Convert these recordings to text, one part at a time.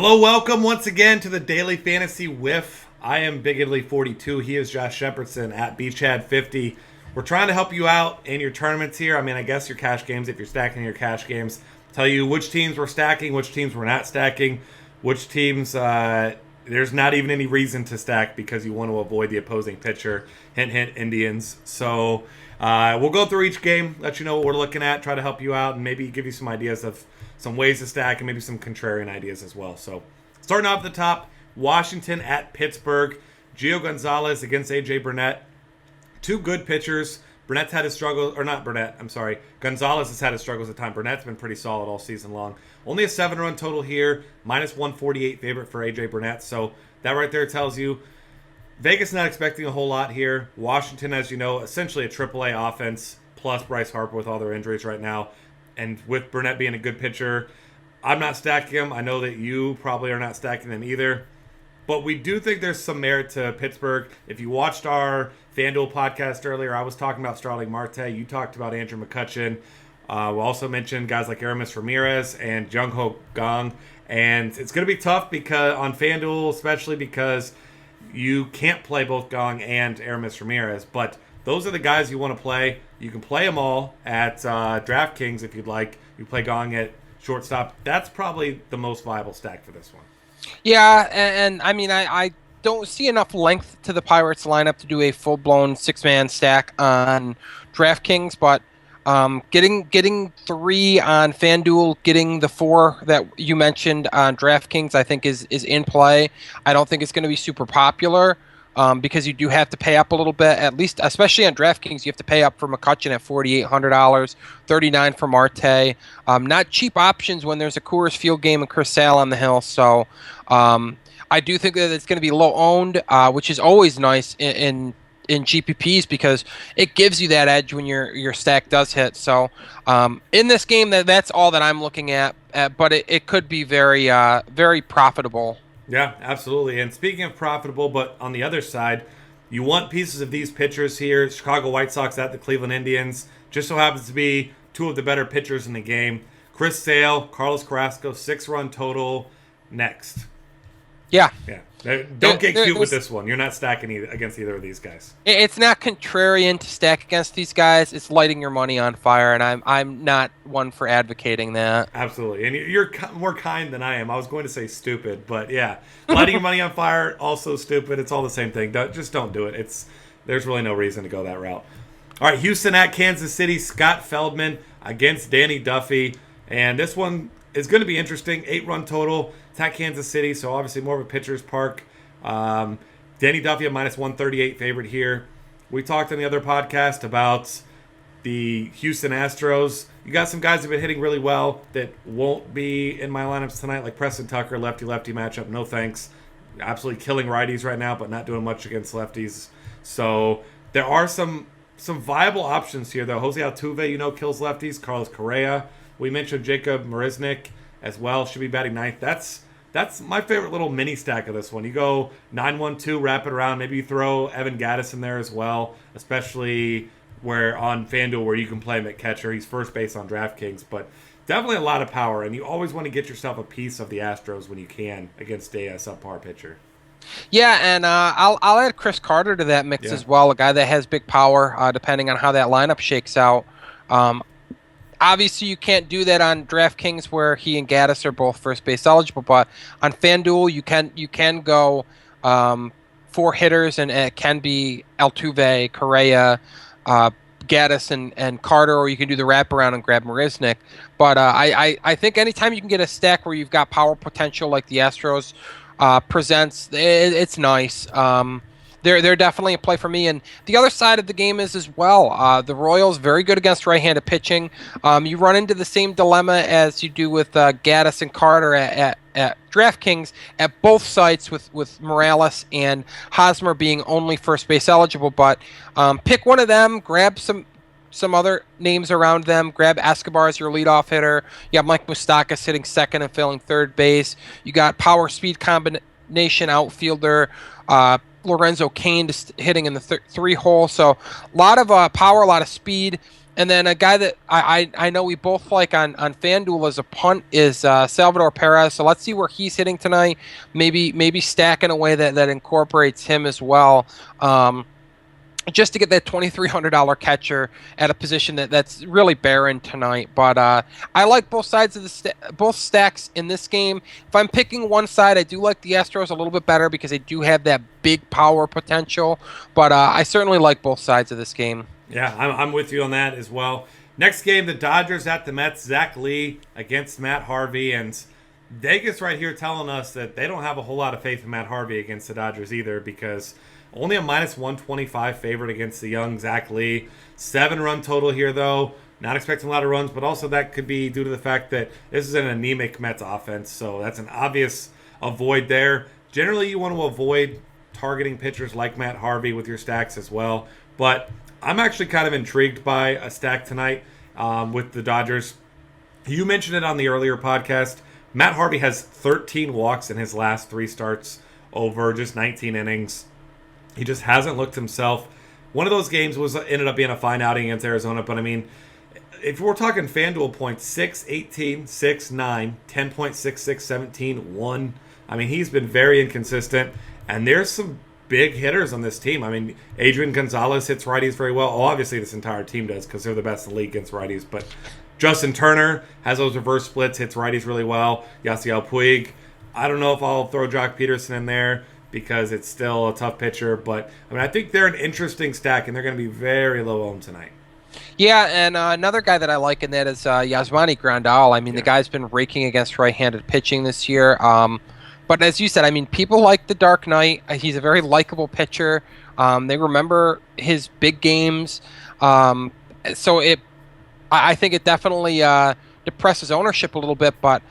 Hello, welcome once again to the Daily Fantasy Whiff. I am Big Italy 42. He is Josh Shepardson at BChad50. We're trying to help you out in your tournaments here. I guess your cash games, if you're stacking your cash games. Tell you which teams we're stacking, which teams we're not stacking, which teams there's not even any reason to stack because you want to avoid the opposing pitcher. Hint, hint, Indians. So we'll go through each game, let you know what we're looking at, try to help you out, and maybe give you some ideas of some ways to stack and maybe some contrarian ideas as well. So starting off at the top, Washington at Pittsburgh. Gio Gonzalez against A.J. Burnett. Two good pitchers. Burnett's had his struggles, or not Burnett, I'm sorry. Gonzalez has had his struggles at time. Burnett's been pretty solid all season long. Only a 7-run total here, minus 148 favorite for A.J. Burnett. So that right there tells you Vegas not expecting a whole lot here. Washington, as you know, essentially a AAA offense, plus Bryce Harper with all their injuries right now. And with Burnett being a good pitcher, I'm not stacking him. I know that you probably are not stacking them either. But we do think there's some merit to Pittsburgh. If you watched our FanDuel podcast earlier, I was talking about Starling Marte. You talked about Andrew McCutchen. We also mentioned guys like Aramis Ramirez and Jung-Ho Kang. And it's going to be tough because on FanDuel, especially because you can't play both Gong and Aramis Ramirez. But those are the guys you want to play. You can play them all at DraftKings if you'd like. You play Gong at shortstop. That's probably the most viable stack for this one. Yeah, and I don't see enough length to the Pirates lineup to do a full-blown six-man stack on DraftKings, but getting 3 on FanDuel, getting the 4 that you mentioned on DraftKings, I think is in play. I don't think it's going to be super popular. Because you do have to pay up a little bit, at least, especially on DraftKings, you have to pay up for McCutchen at $4,800, $39 for Marte. Not cheap options when there's a Coors Field game and Chris Sale on the hill. So I do think that it's going to be low owned, which is always nice in GPPs because it gives you that edge when your stack does hit. So in this game, that's all that I'm looking at, but it could be very, very profitable. Yeah, absolutely. And speaking of profitable, but on the other side, you want pieces of these pitchers here. Chicago White Sox at the Cleveland Indians. Just so happens to be 2 of the better pitchers in the game. Chris Sale, Carlos Carrasco, 6-run total. Next. Yeah. Don't get cute with this one. You're not stacking against either of these guys. It's not contrarian to stack against these guys. It's lighting your money on fire, and I'm not one for advocating that. Absolutely. And you're more kind than I am. I was going to say stupid, but yeah. Lighting your money on fire, also stupid. It's all the same thing. Just don't do it. There's really no reason to go that route. All right, Houston at Kansas City. Scott Feldman against Danny Duffy. And this one is going to be interesting. 8-run total. It's at Kansas City, so obviously more of a pitcher's park. Danny Duffy a minus 138 favorite here. We talked on the other podcast about the Houston Astros. You got some guys that have been hitting really well that won't be in my lineups tonight, like Preston Tucker, lefty-lefty matchup. No thanks. Absolutely killing righties right now, but not doing much against lefties. So there are some viable options here, though. Jose Altuve, kills lefties. Carlos Correa. We mentioned Jacob Marisnick as well. Should be batting ninth. That's my favorite little mini stack of this one. You go 9-1-2, wrap it around. Maybe you throw Evan Gattis in there as well, especially where on FanDuel where you can play him at catcher. He's first base on DraftKings, but definitely a lot of power. And you always want to get yourself a piece of the Astros when you can against a subpar pitcher. Yeah, and I'll add Chris Carter to that mix as well, a guy that has big power depending on how that lineup shakes out. Obviously, you can't do that on DraftKings where he and Gattis are both first base eligible, but on FanDuel you can go 4 hitters, and it can be Altuve, Correa, Gattis, and Carter, or you can do the wraparound and grab Marisnick. But I think anytime you can get a stack where you've got power potential like the Astros presents, it's nice. They're definitely a play for me. And the other side of the game is as well. The Royals, very good against right-handed pitching. You run into the same dilemma as you do with Gattis and Carter at DraftKings at both sites with Morales and Hosmer being only first base eligible. But pick one of them, grab some other names around them. Grab Escobar as your leadoff hitter. You have Mike Moustakas hitting second and filling third base. You got power-speed combination outfielder Lorenzo Cain just hitting in the 3 hole. So a lot of power, a lot of speed. And then a guy that I know we both like on FanDuel as a punt is Salvador Perez. So let's see where he's hitting tonight. Maybe stack in a way that incorporates him as well. Just to get that $2,300 catcher at a position that's really barren tonight. But I like both sides of both stacks in this game. If I'm picking one side, I do like the Astros a little bit better because they do have that big power potential. But I certainly like both sides of this game. Yeah, I'm with you on that as well. Next game, the Dodgers at the Mets. Zach Lee against Matt Harvey. And Vegas right here telling us that they don't have a whole lot of faith in Matt Harvey against the Dodgers either, because only a minus 125 favorite against the young Zach Lee. 7-run total here, though. Not expecting a lot of runs, but also that could be due to the fact that this is an anemic Mets offense, so that's an obvious avoid there. Generally, you want to avoid targeting pitchers like Matt Harvey with your stacks as well, but I'm actually kind of intrigued by a stack tonight with the Dodgers. You mentioned it on the earlier podcast. Matt Harvey has 13 walks in his last 3 starts over just 19 innings. He just hasn't looked himself. One of those games ended up being a fine outing against Arizona, but I mean, if we're talking FanDuel points, 6, 18, 6, 9, 10.66, 17, 1. I mean, he's been very inconsistent, and there's some big hitters on this team. I mean, Adrian Gonzalez hits righties very well. Oh, obviously, this entire team does because they're the best in the league against righties. But Justin Turner has those reverse splits, hits righties really well. Yasiel Puig. I don't know if I'll throw Jock Peterson in there because it's still a tough pitcher. But, I mean, I think they're an interesting stack, and they're going to be very low owned tonight. Yeah, and another guy that I like in that is Yasmani Grandal. I mean, the guy's been raking against right-handed pitching this year. But as you said, I mean, people like the Dark Knight. He's a very likable pitcher. They remember his big games. So I think it definitely depresses ownership a little bit. But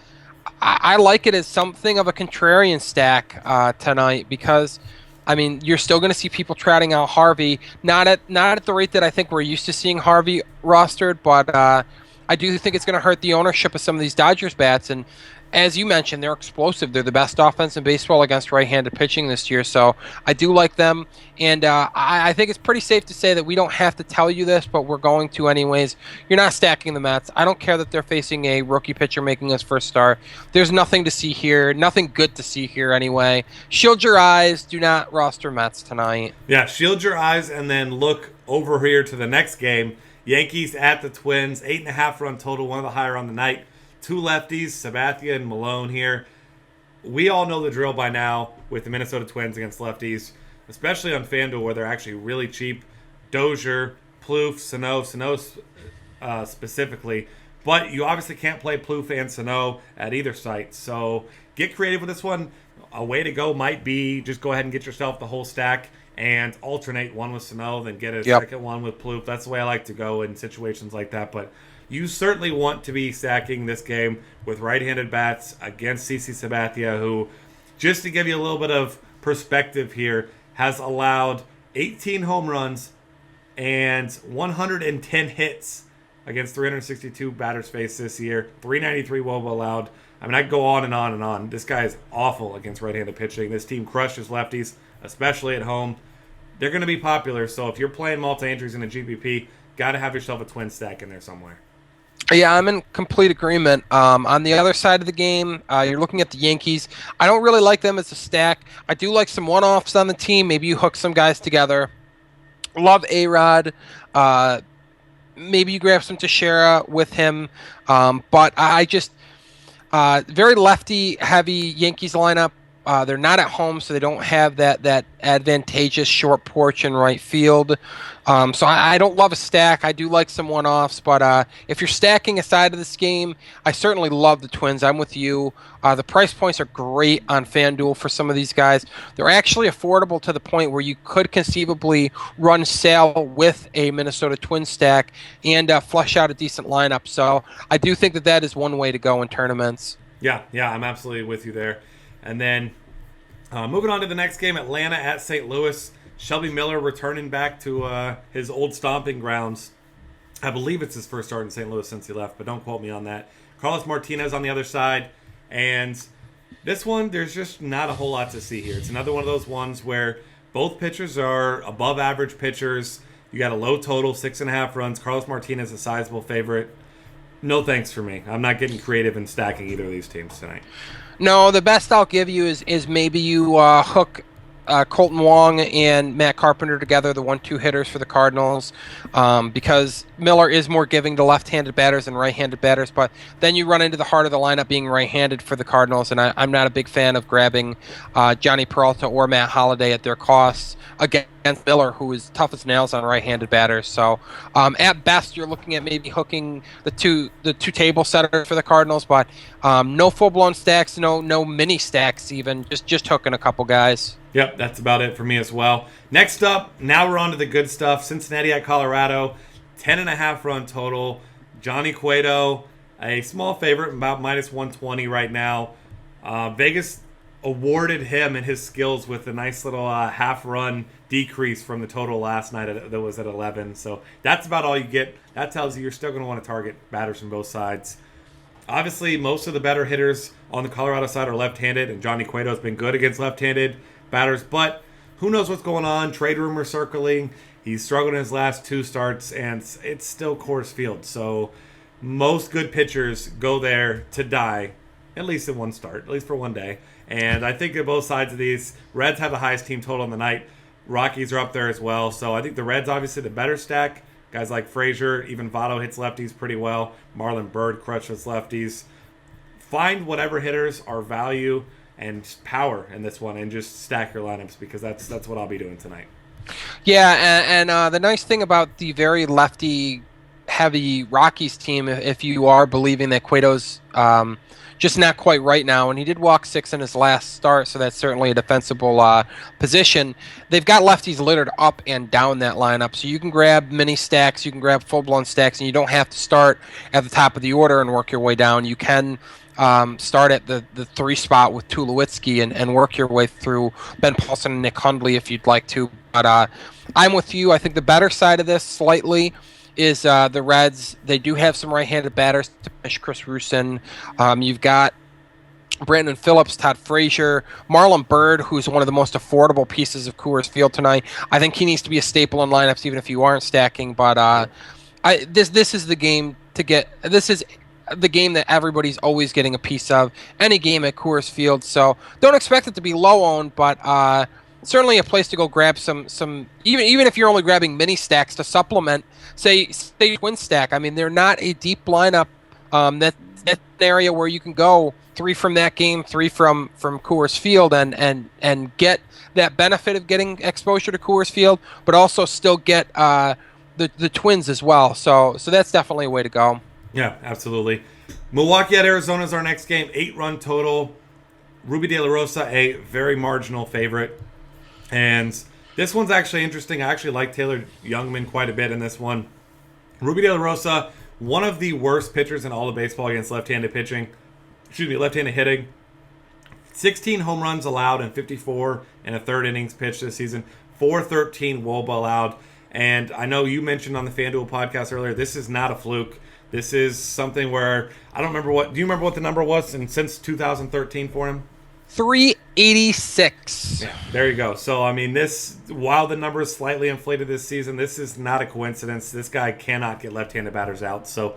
I like it as something of a contrarian stack tonight because, I mean, you're still going to see people trotting out Harvey. Not at the rate that I think we're used to seeing Harvey rostered, but I do think it's going to hurt the ownership of some of these Dodgers bats. And as you mentioned, they're explosive. They're the best offense in baseball against right-handed pitching this year, so I do like them. And I think it's pretty safe to say that we don't have to tell you this, but we're going to anyways. You're not stacking the Mets. I don't care that they're facing a rookie pitcher making his first start. There's nothing to see here, nothing good to see here anyway. Shield your eyes. Do not roster Mets tonight. Yeah, shield your eyes and then look over here to the next game. Yankees at the Twins, 8.5-run total, one of the higher on the night. 2 lefties, Sabathia and Malone here. We all know the drill by now with the Minnesota Twins against lefties, especially on FanDuel where they're actually really cheap. Dozier, Plouffe, Sano specifically. But you obviously can't play Plouffe and Sano at either site. So get creative with this one. A way to go might be just go ahead and get yourself the whole stack and alternate one with Sano, then get a second one with Plouffe. That's the way I like to go in situations like that. But you certainly want to be stacking this game with right-handed bats against CC Sabathia, who, just to give you a little bit of perspective here, has allowed 18 home runs and 110 hits against 362 batters faced this year. 393 WOBA allowed. I mean, I could go on and on and on. This guy is awful against right-handed pitching. This team crushes lefties, especially at home. They're going to be popular, so if you're playing multi-entries in a GPP, got to have yourself a twin stack in there somewhere. Yeah, I'm in complete agreement. On the other side of the game, you're looking at the Yankees. I don't really like them as a stack. I do like some one-offs on the team. Maybe you hook some guys together. Love A-Rod. Maybe you grab some Teixeira with him. But I just very lefty-heavy Yankees lineup. They're not at home, so they don't have that advantageous short porch in right field. So I don't love a stack. I do like some one-offs, but if you're stacking a side of this game, I certainly love the Twins. I'm with you. The price points are great on FanDuel for some of these guys. They're actually affordable to the point where you could conceivably run Sale with a Minnesota Twins stack and flush out a decent lineup. So I do think that is one way to go in tournaments. Yeah, I'm absolutely with you there. And then moving on to the next game, Atlanta at St. Louis. Shelby Miller returning back to his old stomping grounds. I believe it's his first start in St. Louis since he left, but don't quote me on that. Carlos Martinez on the other side. And this one, there's just not a whole lot to see here. It's another one of those ones where both pitchers are above average pitchers. You got a low total, 6.5 runs. Carlos Martinez, a sizable favorite. No thanks for me. I'm not getting creative in stacking either of these teams tonight. No, the best I'll give you is maybe you hook Colton Wong and Matt Carpenter together, the 1-2 hitters for the Cardinals, because Miller is more giving to left-handed batters than right-handed batters, but then you run into the heart of the lineup being right-handed for the Cardinals, and I'm not a big fan of grabbing Johnny Peralta or Matt Holliday at their costs against Miller, who is tough as nails on right-handed batters. So at best, you're looking at maybe hooking the two table setters for the Cardinals, but no full-blown stacks, no mini stacks even, just hooking a couple guys. Yep, that's about it for me as well. Next up, now we're on to the good stuff. Cincinnati at Colorado, 10.5 run total. Johnny Cueto, a small favorite, about minus 120 right now. Vegas awarded him and his skills with a nice little half run decrease from the total last night that was at 11. So that's about all you get. That tells you you're still going to want to target batters from both sides. Obviously, most of the better hitters on the Colorado side are left-handed, and Johnny Cueto has been good against left-handed batters, but who knows what's going on. Trade rumors circling. He's struggled in his last 2 starts, and it's still Coors Field. So most good pitchers go there to die, at least in one start, at least for one day. And I think that both sides of these, Reds have the highest team total on the night. Rockies are up there as well. So I think the Reds obviously the better stack. Guys like Frazier, even Votto hits lefties pretty well. Marlon Byrd crushes lefties. Find whatever hitters are value and power in this one, and just stack your lineups, because that's what I'll be doing tonight. Yeah, and the nice thing about the very lefty-heavy Rockies team, if you are believing that Cueto's just not quite right now, and he did walk 6 in his last start, so that's certainly a defensible position. They've got lefties littered up and down that lineup, so you can grab mini stacks, you can grab full-blown stacks, and you don't have to start at the top of the order and work your way down. You can start at the 3 spot with Tulowitzki and work your way through Ben Paulson and Nick Hundley if you'd like to. But I'm with you. I think the better side of this slightly is the Reds. They do have some right-handed batters to finish Chris Rusin. You've got Brandon Phillips, Todd Frazier, Marlon Byrd, who's one of the most affordable pieces of Coors Field tonight. I think he needs to be a staple in lineups even if you aren't stacking. But this is the game to get. This is the game that everybody's always getting a piece of, any game at Coors Field. So don't expect it to be low owned, but certainly a place to go grab some even if you're only grabbing mini stacks to supplement, say twin stack. I mean, they're not a deep lineup. That's an area where you can go 3 from that game, 3 from Coors Field, and get that benefit of getting exposure to Coors Field, but also still get the twins as well. So that's definitely a way to go. Yeah, absolutely. Milwaukee at Arizona is our next game. 8-run total. Ruby De La Rosa, a very marginal favorite. And this one's actually interesting. I actually like Taylor Youngman quite a bit in this one. Ruby De La Rosa, one of the worst pitchers in all of baseball against left-handed left-handed hitting. 16 home runs allowed and 54 in a third innings pitched this season. 413 WOBA allowed. And I know you mentioned on the FanDuel podcast earlier, this is not a fluke. This is something where, I don't remember do you remember what the number was since 2013 for him? 386. Yeah, there you go. So, I mean, while the number is slightly inflated this season, this is not a coincidence. This guy cannot get left-handed batters out. So,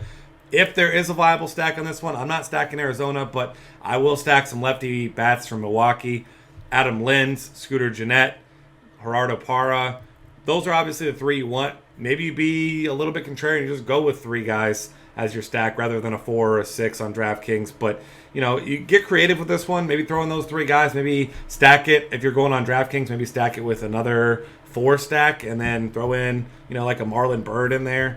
if there is a viable stack on this one, I'm not stacking Arizona, but I will stack some lefty bats from Milwaukee. Adam Lind, Scooter Gennett, Gerardo Parra. Those are obviously the 3 you want. Maybe be a little bit contrarian and just go with 3 guys as your stack rather than a 4 or a 6 on DraftKings. But, you get creative with this one. Maybe throw in those 3 guys. Maybe stack it. If you're going on DraftKings, maybe stack it with another 4 stack and then throw in, like a Marlon Byrd in there.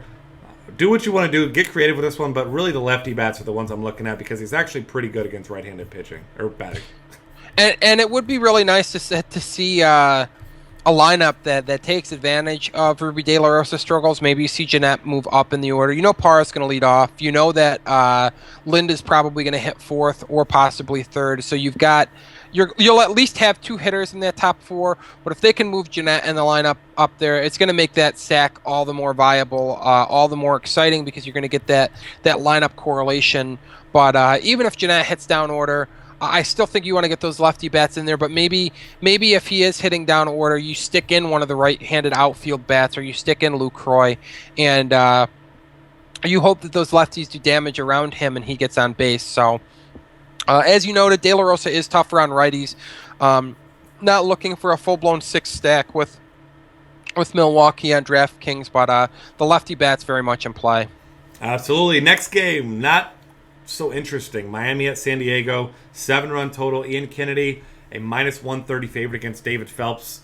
Do what you want to do. Get creative with this one. But really the lefty bats are the ones I'm looking at because he's actually pretty good against right-handed pitching or batting. And it would be really nice to see a lineup that takes advantage of Ruby De La Rosa's struggles. Maybe you see Gennett move up in the order. Parra's going to lead off. You know that Lind is probably going to hit 4th or possibly 3rd. So you'll at least have 2 hitters in that top 4. But if they can move Gennett and the lineup up there, it's going to make that stack all the more viable, all the more exciting because you're going to get that lineup correlation. But even if Gennett hits down order, I still think you want to get those lefty bats in there, but maybe if he is hitting down order, you stick in one of the right-handed outfield bats, or you stick in Lucroy, and you hope that those lefties do damage around him and he gets on base. So, as you noted, De La Rosa is tougher on righties. Not looking for a full-blown 6 stack with Milwaukee on DraftKings, but the lefty bat's very much in play. Absolutely. Next game, not so interesting. Miami at San Diego, 7-run total. Ian Kennedy, a -130 favorite against David Phelps.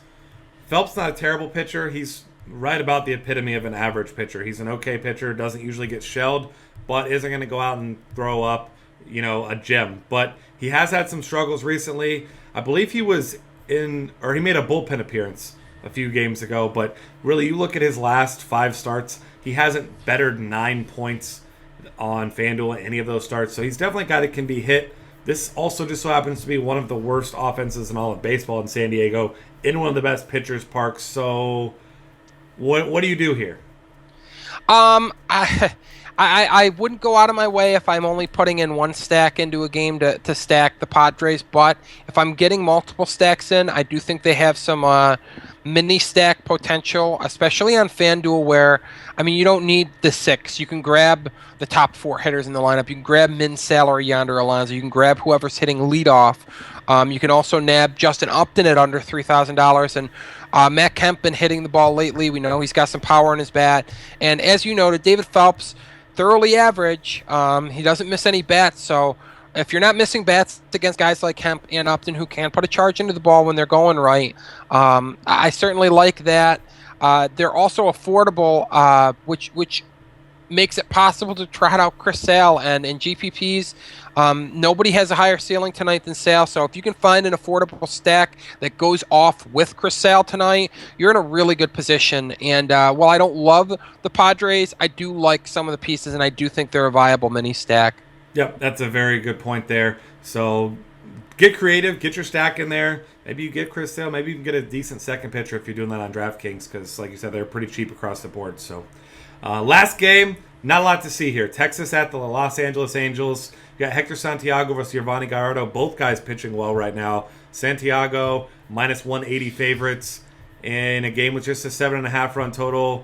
Phelps not a terrible pitcher. He's right about the epitome of an average pitcher. He's an okay pitcher, doesn't usually get shelled, but isn't going to go out and throw up, a gem. But he has had some struggles recently. I believe he was he made a bullpen appearance a few games ago, but really you look at his last 5 starts, he hasn't bettered 9 points on FanDuel in any of those starts, so he's definitely a guy that can be hit. This also just so happens to be one of the worst offenses in all of baseball in San Diego, in one of the best pitchers' parks. So what do you do here? I wouldn't go out of my way if I'm only putting in 1 stack into a game to stack the Padres, but if I'm getting multiple stacks in, I do think they have some mini stack potential, especially on FanDuel, where, you don't need the 6. You can grab the top 4 hitters in the lineup. You can grab min salary Yonder Alonso. You can grab whoever's hitting leadoff. You can also nab Justin Upton at under $3,000, and Matt Kemp been hitting the ball lately. We know he's got some power in his bat, and as you noted, David Phelps, thoroughly average. He doesn't miss any bats, so if you're not missing bats against guys like Kemp and Upton who can put a charge into the ball when they're going right, I certainly like that. They're also affordable, which makes it possible to trot out Chris Sale, and in GPPs, nobody has a higher ceiling tonight than Sale, so if you can find an affordable stack that goes off with Chris Sale tonight, you're in a really good position. And while I don't love the Padres, I do like some of the pieces, and I do think they're a viable mini stack. Yep, that's a very good point there. So get creative, get your stack in there. Maybe you get Chris Sale, maybe you can get a decent second pitcher if you're doing that on DraftKings, because like you said, they're pretty cheap across the board. So last game, not a lot to see here. Texas at the Los Angeles Angels. You got Hector Santiago versus Giovanni Gallardo. Both guys pitching well right now. Santiago, -180 favorites in a game with just a 7.5 run total.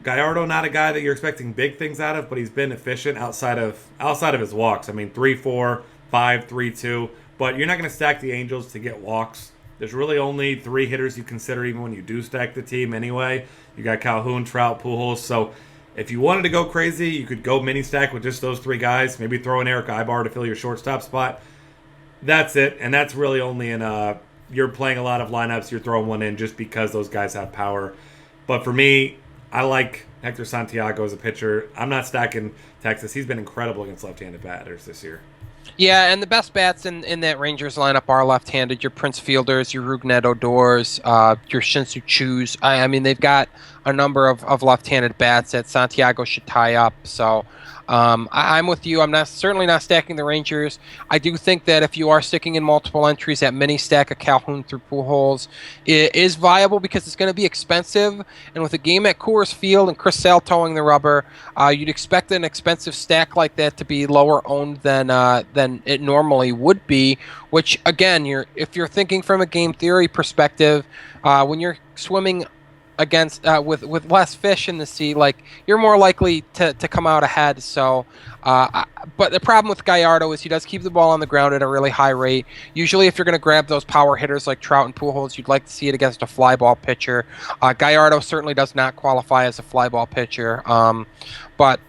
Gallardo, not a guy that you're expecting big things out of, but he's been efficient outside of his walks. 3-4, 5-3-2. But you're not going to stack the Angels to get walks. There's really only 3 hitters you consider even when you do stack the team anyway. You got Calhoun, Trout, Pujols. So if you wanted to go crazy, you could go mini stack with just those 3 guys. Maybe throw in Eric Ibar to fill your shortstop spot. That's it. And that's really only in you're playing a lot of lineups. You're throwing one in just because those guys have power. But for me, I like Hector Santiago as a pitcher. I'm not stacking Texas. He's been incredible against left-handed batters this year. Yeah, and the best bats in that Rangers lineup are left-handed. Your Prince Fielders, your Rougned Odors, your Shin-Soo Choos. They've got a number of left-handed bats that Santiago should tie up. So I'm with you. I'm certainly not stacking the Rangers. I do think that if you are sticking in multiple entries, that mini stack of Calhoun through Pujols is viable because it's going to be expensive. And with a game at Coors Field and Chris Sale towing the rubber, you'd expect an expensive stack like that to be lower owned than it normally would be. Which again, if you're thinking from a game theory perspective, when you're swimming against with less fish in the sea, like, you're more likely to come out ahead. So but the problem with Gallardo is he does keep the ball on the ground at a really high rate. Usually if you're going to grab those power hitters like Trout and Pujols, you'd like to see it against a fly ball pitcher. Gallardo certainly does not qualify as a fly ball pitcher, but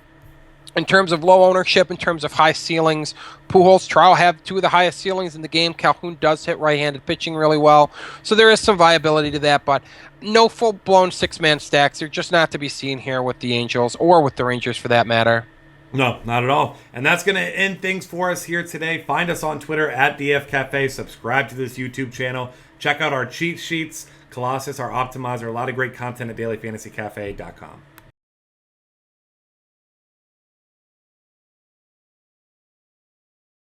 in terms of low ownership, in terms of high ceilings, Pujols, Trout have 2 of the highest ceilings in the game. Calhoun does hit right-handed pitching really well, so there is some viability to that, but no full-blown 6-man stacks. They're just not to be seen here with the Angels, or with the Rangers for that matter. No, not at all. And that's going to end things for us here today. Find us on Twitter at DF Cafe. Subscribe to this YouTube channel. Check out our cheat sheets, Colossus, our optimizer, a lot of great content at dailyfantasycafe.com.